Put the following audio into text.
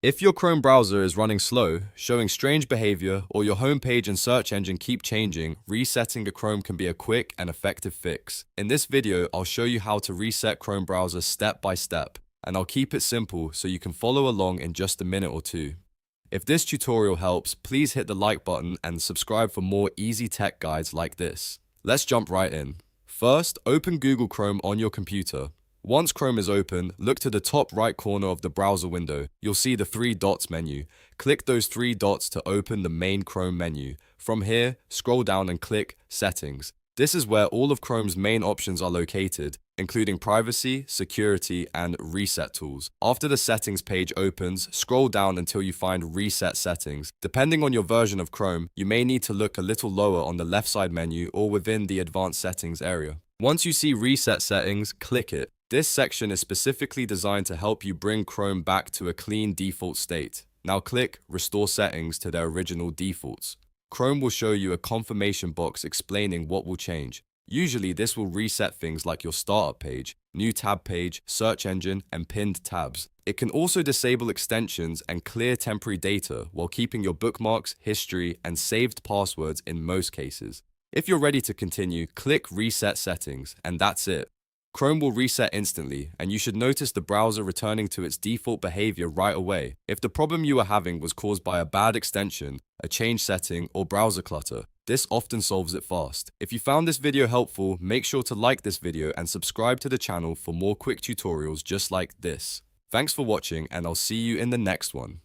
If your Chrome browser is running slow, showing strange behavior, or your homepage and search engine keep changing, resetting a Chrome can be a quick and effective fix. In this video, I'll show you how to reset Chrome browser step by step, and I'll keep it simple so you can follow along in just a minute or two. If this tutorial helps, please hit the like button and subscribe for more easy tech guides like this. Let's jump right in. First, open Google Chrome on your computer. Once Chrome is open, look to the top right corner of the browser window. You'll see the three dots menu. Click those three dots to open the main Chrome menu. From here, scroll down and click Settings. This is where all of Chrome's main options are located, including privacy, security, and reset tools. After the settings page opens, scroll down until you find Reset Settings. Depending on your version of Chrome, you may need to look a little lower on the left side menu or within the Advanced Settings area. Once you see Reset Settings, click it. This section is specifically designed to help you bring Chrome back to a clean default state. Now click Restore Settings to their original defaults. Chrome will show you a confirmation box explaining what will change. Usually this will reset things like your startup page, new tab page, search engine, and pinned tabs. It can also disable extensions and clear temporary data while keeping your bookmarks, history, and saved passwords in most cases. If you're ready to continue, click Reset Settings, and that's it. Chrome will reset instantly, and you should notice the browser returning to its default behavior right away. If the problem you were having was caused by a bad extension, a change setting, or browser clutter, this often solves it fast. If you found this video helpful, make sure to like this video and subscribe to the channel for more quick tutorials just like this. Thanks for watching, and I'll see you in the next one.